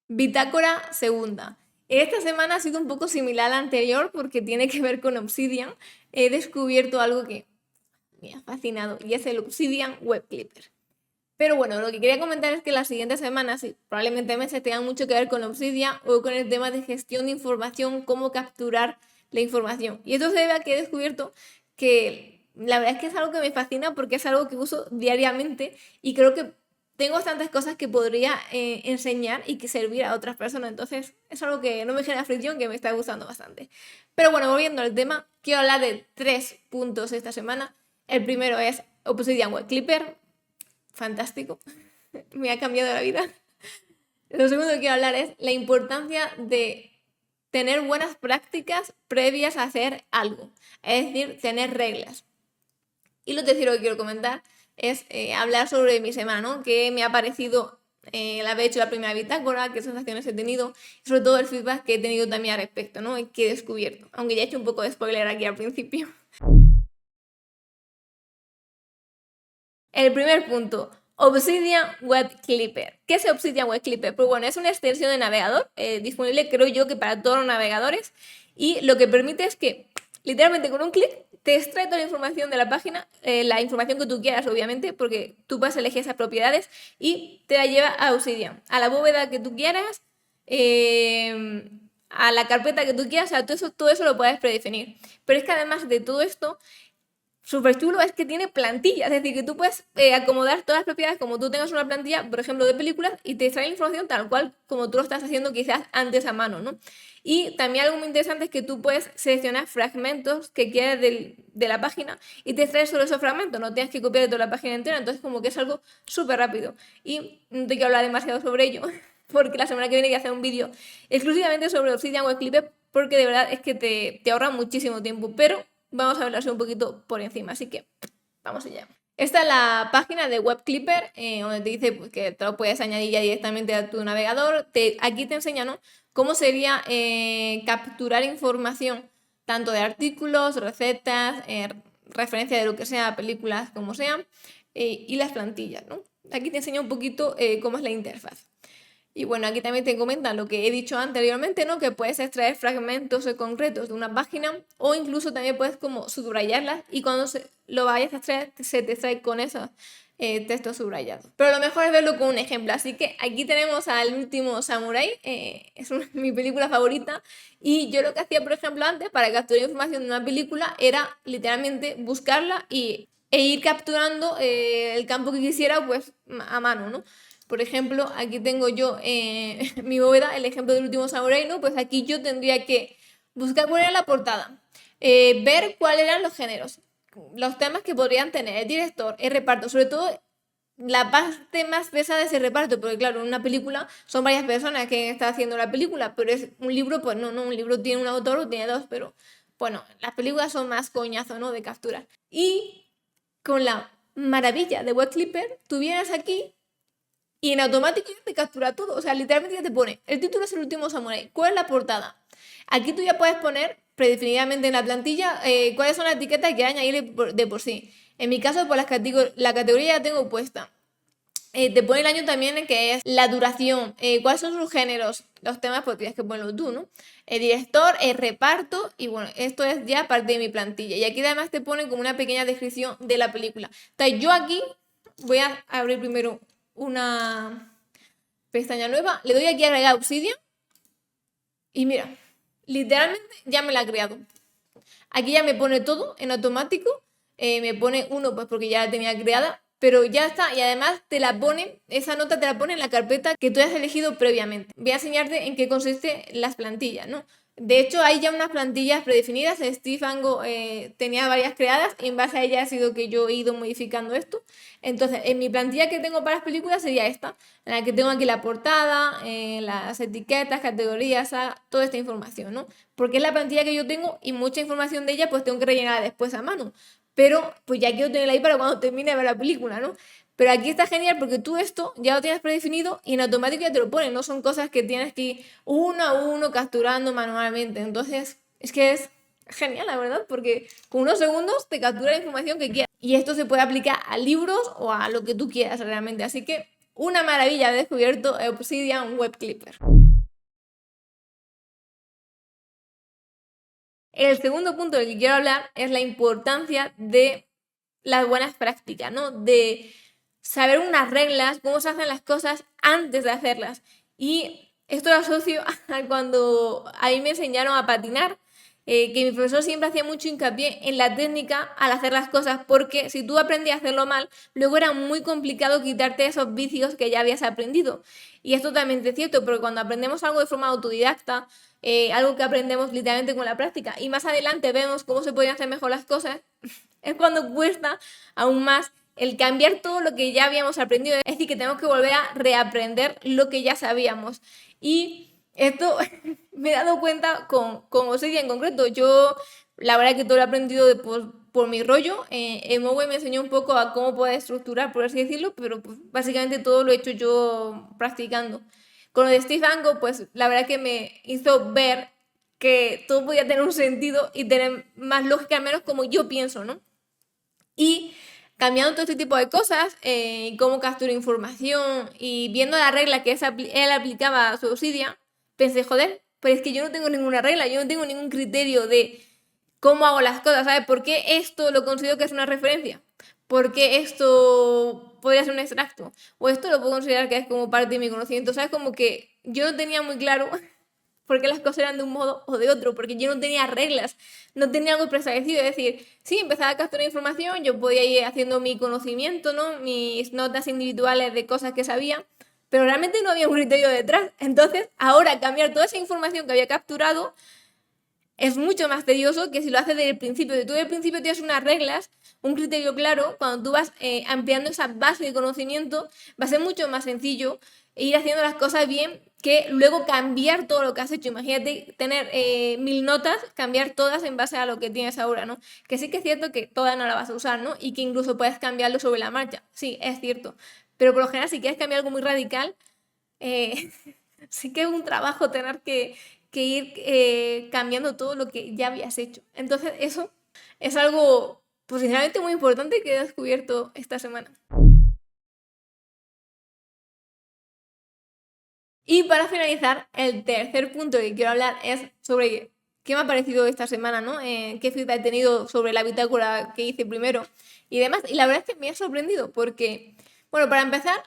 Bitácora segunda. Esta semana ha sido un poco similar a la anterior porque tiene que ver con Obsidian. He descubierto algo que me ha fascinado y es el Obsidian Web Clipper. Pero bueno, lo que quería comentar es que las siguientes semanas y probablemente meses tengan mucho que ver con Obsidian o con el tema de gestión de información, cómo capturar la información. Y esto se debe a que he descubierto que la verdad es que es algo que me fascina porque es algo que uso diariamente y creo que tengo bastantes cosas que podría enseñar y que servir a otras personas. Entonces es algo que no me genera fricción, que me está gustando bastante. Pero bueno, volviendo al tema, quiero hablar de 3 puntos esta semana. El primero es Obsidian Web Clipper. Fantástico. Me ha cambiado la vida. Lo segundo que quiero hablar es la importancia de tener buenas prácticas previas a hacer algo. Es decir, tener reglas. Y lo tercero que quiero comentar es hablar sobre mi semana, ¿no? Que me ha parecido el haber hecho la primera bitácora, qué sensaciones he tenido, y sobre todo el feedback que he tenido también al respecto, ¿no? Y que he descubierto. Aunque ya he hecho un poco de spoiler aquí al principio. El primer punto, Obsidian Web Clipper. ¿Qué es Obsidian Web Clipper? Pues bueno, es una extensión de navegador disponible, creo yo, que para todos los navegadores, y lo que permite es que literalmente con un clic te extrae toda la información de la página, la información que tú quieras, obviamente, porque tú puedes elegir esas propiedades y te la lleva a Obsidian, a la bóveda que tú quieras, a la carpeta que tú quieras, o sea, todo eso lo puedes predefinir. Pero es que además de todo esto, súper chulo es que tiene plantillas, es decir, que tú puedes acomodar todas las propiedades como tú tengas una plantilla, por ejemplo, de películas, y te extrae la información tal cual como tú lo estás haciendo quizás antes a mano, ¿no? Y también algo muy interesante es que tú puedes seleccionar fragmentos que quieras de la página y te extraes solo esos fragmentos, no tienes que copiar de toda la página entera, entonces como que es algo súper rápido. Y no te quiero hablar demasiado sobre ello, porque la semana que viene voy a hacer un vídeo exclusivamente sobre Obsidian Web Clipper, porque de verdad es que te ahorra muchísimo tiempo, pero vamos a verlo así un poquito por encima, así que vamos allá. Esta es la página de Web Clipper, donde te dice pues, que te lo puedes añadir ya directamente a tu navegador. Aquí te enseña, ¿no?, cómo sería capturar información tanto de artículos, recetas, referencia de lo que sea, películas, como sean, y las plantillas, ¿no? Aquí te enseña un poquito cómo es la interfaz. Y bueno, aquí también te comentan lo que he dicho anteriormente, ¿no? Que puedes extraer fragmentos concretos de una página o incluso también puedes como subrayarlas y cuando lo vayas a extraer se te extrae con esos textos subrayados. Pero lo mejor es verlo con un ejemplo. Así que aquí tenemos al último Samurai, es mi película favorita, y yo lo que hacía, por ejemplo, antes para capturar información de una película era literalmente buscarla e ir capturando el campo que quisiera pues a mano, ¿no? Por ejemplo, aquí tengo yo mi bóveda, el ejemplo del último Samurai, ¿no? Pues aquí yo tendría que buscar cuál era la portada, ver cuáles eran los géneros, los temas que podrían tener, el director, el reparto, sobre todo la parte más pesada de ese reparto, porque claro, en una película son varias personas que están haciendo la película, pero es un libro, pues no, un libro tiene un autor o tiene dos, pero bueno, las películas son más coñazo, ¿no?, de capturar. Y con la maravilla de Web Clipper, tú vienes aquí y en automático ya te captura todo. O sea, literalmente ya te pone, el título es El último Samurai. ¿Cuál es la portada? Aquí tú ya puedes poner predefinidamente en la plantilla cuáles son las etiquetas que añadirle de por sí. En mi caso, pues la categoría ya tengo puesta. Te pone el año también en que es la duración, cuáles son sus géneros, los temas, pues tienes que ponerlo tú, ¿no? El director, el reparto, y bueno, esto es ya parte de mi plantilla. Y aquí además te pone como una pequeña descripción de la película. Entonces yo aquí voy a abrir primero una pestaña nueva, le doy aquí a agregar Obsidian y mira, literalmente ya me la ha creado. Aquí ya me pone todo en automático, me pone uno pues porque ya la tenía creada, pero ya está, y además te la pone, esa nota te la pone en la carpeta que tú has elegido previamente. Voy a enseñarte en qué consiste las plantillas, ¿no? De hecho, hay ya unas plantillas predefinidas. Steve Ango tenía varias creadas y en base a ellas ha sido que yo he ido modificando esto. Entonces, en mi plantilla que tengo para las películas sería esta, en la que tengo aquí la portada, las etiquetas, categorías, toda esta información, ¿no? Porque es la plantilla que yo tengo y mucha información de ella pues tengo que rellenar después a mano. Pero pues ya quiero tenerla ahí para cuando termine de ver la película, ¿no? Pero aquí está genial porque tú esto ya lo tienes predefinido y en automático ya te lo ponen, no son cosas que tienes que ir uno a uno capturando manualmente. Entonces, es que es genial, la verdad, porque con unos segundos te captura la información que quieras. Y esto se puede aplicar a libros o a lo que tú quieras realmente. Así que una maravilla, he descubierto Obsidian Web Clipper. El segundo punto del que quiero hablar es la importancia de las buenas prácticas, ¿no? De saber unas reglas, cómo se hacen las cosas antes de hacerlas. Y esto lo asocio a cuando a mí me enseñaron a patinar, que mi profesor siempre hacía mucho hincapié en la técnica al hacer las cosas, porque si tú aprendías a hacerlo mal, luego era muy complicado quitarte esos vicios que ya habías aprendido. Y es totalmente cierto, porque cuando aprendemos algo de forma autodidacta, algo que aprendemos literalmente con la práctica, y más adelante vemos cómo se pueden hacer mejor las cosas, es cuando cuesta aún más el cambiar todo lo que ya habíamos aprendido. Es decir, que tenemos que volver a reaprender lo que ya sabíamos. Y esto me he dado cuenta con Obsidian en concreto. Yo, la verdad que todo lo he aprendido por mi rollo. Mowe me enseñó un poco a cómo poder estructurar, por así decirlo, pero pues, básicamente todo lo he hecho yo practicando. Con lo de Steve Ango, pues la verdad que me hizo ver que todo podía tener un sentido y tener más lógica, al menos como yo pienso, ¿no? Y cambiando todo este tipo de cosas, cómo captura información y viendo la regla que él aplicaba a su Obsidian, pensé, joder, pero es que yo no tengo ninguna regla, yo no tengo ningún criterio de cómo hago las cosas, ¿sabes? ¿Por qué esto lo considero que es una referencia? ¿Por qué esto podría ser un extracto? O esto lo puedo considerar que es como parte de mi conocimiento, ¿sabes? Como que yo no tenía muy claro porque las cosas eran de un modo o de otro, porque yo no tenía reglas, no tenía algo preestablecido. Es decir, sí, empezaba a capturar información, yo podía ir haciendo mi conocimiento, ¿no? Mis notas individuales de cosas que sabía, pero realmente no había un criterio detrás. Entonces, ahora cambiar toda esa información que había capturado es mucho más tedioso que si lo haces desde el principio. Si tú desde el principio tienes unas reglas, un criterio claro, cuando tú vas ampliando esa base de conocimiento, va a ser mucho más sencillo ir haciendo las cosas bien que luego cambiar todo lo que has hecho. Imagínate tener 1000 notas, cambiar todas en base a lo que tienes ahora, ¿no? Que sí que es cierto que todas no las vas a usar, ¿no? Y que incluso puedes cambiarlo sobre la marcha. Sí, es cierto. Pero por lo general, si quieres cambiar algo muy radical, eh, sí que es un trabajo tener que ir cambiando todo lo que ya habías hecho. Entonces, eso es algo, pues, sinceramente muy importante que he descubierto esta semana. Y para finalizar, el tercer punto que quiero hablar es sobre qué me ha parecido esta semana, ¿no? Qué feedback he tenido sobre la bitácora que hice primero y demás. Y la verdad es que me ha sorprendido porque, bueno, para empezar,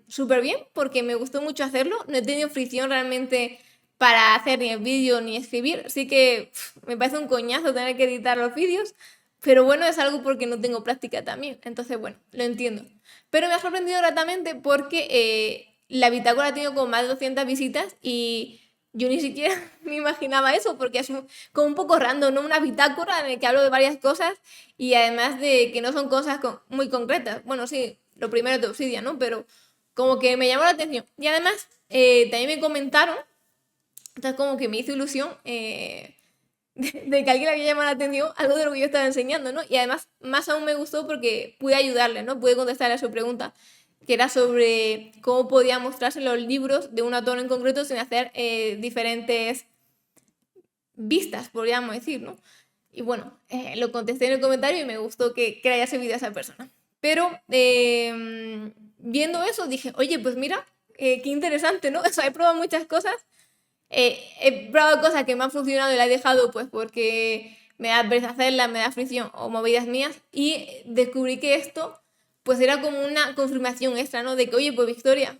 súper bien, porque me gustó mucho hacerlo. No he tenido fricción realmente para hacer ni el vídeo ni escribir. Sí que me parece un coñazo tener que editar los vídeos, pero bueno, es algo porque no tengo práctica también. Entonces, bueno, lo entiendo. Pero me ha sorprendido gratamente porque la bitácora ha tenido como más de 200 visitas y yo ni siquiera me imaginaba eso porque es como un poco random, ¿no? Una bitácora en la que hablo de varias cosas y además de que no son cosas muy concretas. Bueno, sí, lo primero es de Obsidian, ¿no? Pero como que me llamó la atención. Y además también me comentaron, entonces como que me hizo ilusión de que alguien le había llamado la atención algo de lo que yo estaba enseñando, ¿no? Y además más aún me gustó porque pude ayudarle, ¿no? Pude contestarle a su pregunta, que era sobre cómo podía mostrarse los libros de un autor en concreto sin hacer diferentes vistas, podríamos decir, ¿no? Y bueno, lo contesté en el comentario y me gustó que le haya servido a esa persona. Pero viendo eso dije, oye, pues mira, qué interesante, ¿no? O sea, he probado muchas cosas, he probado cosas que me han funcionado y las he dejado pues porque me da pereza hacerlas, me da fricción o movidas mías y descubrí que esto pues era como una confirmación extra, ¿no? De que, oye, pues Victoria,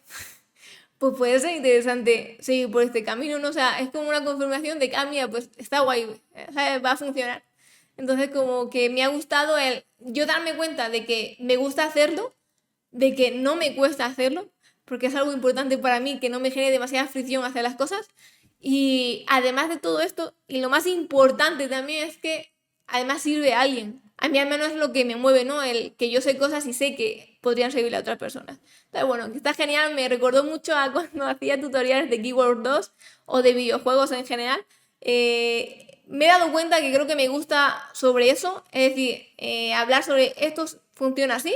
pues puede ser interesante seguir por este camino, ¿no? O sea, es como una confirmación de que, ah, mira, pues está guay, ¿sabes? Va a funcionar. Entonces, como que me ha gustado yo darme cuenta de que me gusta hacerlo, de que no me cuesta hacerlo, porque es algo importante para mí, que no me genere demasiada fricción hacer las cosas. Y además de todo esto, y lo más importante también es que además sirve a alguien. A mí al menos es lo que me mueve, ¿no? El que yo sé cosas y sé que podrían servirle a otras personas. Entonces, bueno, que está genial, me recordó mucho a cuando hacía tutoriales de Keyword 2 o de videojuegos en general. Me he dado cuenta que creo que me gusta sobre eso, es decir, hablar sobre esto funciona así.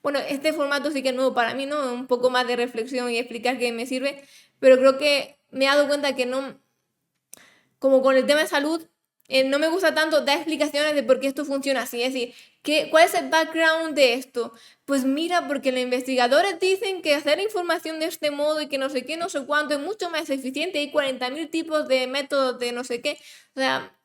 Bueno, este formato sí que es nuevo para mí, ¿no? Un poco más de reflexión y explicar qué me sirve, pero creo que me he dado cuenta que no, como con el tema de salud, no me gusta tanto dar explicaciones de por qué esto funciona así. Es decir, ¿cuál es el background de esto? Pues mira, porque los investigadores dicen que hacer información de este modo y que no sé qué, no sé cuánto, es mucho más eficiente. Hay 40.000 tipos de métodos de no sé qué. O sea,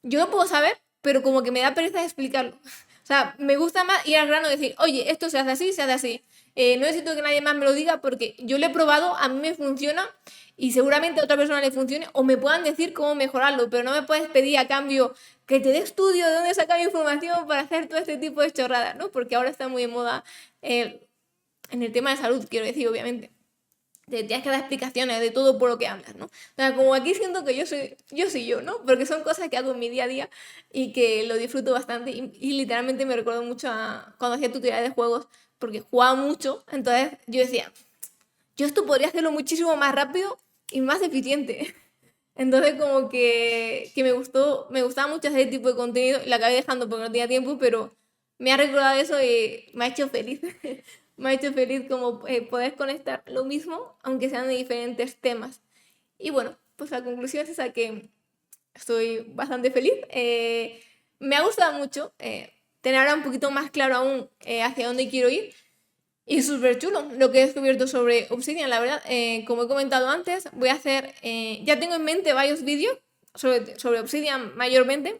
yo lo puedo saber, pero como que me da pereza explicarlo. O sea, me gusta más ir al grano y decir, oye, esto se hace así, se hace así. No necesito que nadie más me lo diga porque yo lo he probado, a mí me funciona y seguramente a otra persona le funcione o me puedan decir cómo mejorarlo, pero no me puedes pedir a cambio que te dé estudio de dónde sacar información para hacer todo este tipo de chorradas, ¿no? Porque ahora está muy de moda en el tema de salud, quiero decir, obviamente. Te tienes que dar explicaciones de todo por lo que hablas, ¿no? O sea, como aquí siento que yo soy yo, ¿no? Porque son cosas que hago en mi día a día y que lo disfruto bastante y literalmente me recuerdo mucho a cuando hacía tutoriales de juegos porque jugaba mucho, entonces yo decía, yo esto podría hacerlo muchísimo más rápido y más eficiente. Entonces como que me gustaba mucho hacer este tipo de contenido y la acabé dejando porque no tenía tiempo, pero me ha recordado eso y me ha hecho feliz. Me ha hecho feliz como poder conectar lo mismo, aunque sean de diferentes temas. Y bueno, pues la conclusión es esa que estoy bastante feliz. Me ha gustado mucho tener ahora un poquito más claro aún hacia dónde quiero ir. Y súper chulo lo que he descubierto sobre Obsidian, la verdad. Como he comentado antes, voy a hacer, ya tengo en mente varios vídeos sobre Obsidian mayormente,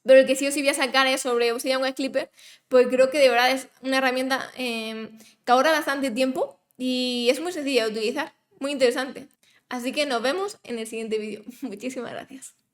pero el que sí o sí voy a sacar es sobre Obsidian Web Clipper, porque creo que de verdad es una herramienta que ahorra bastante tiempo y es muy sencilla de utilizar, muy interesante. Así que nos vemos en el siguiente vídeo. Muchísimas gracias.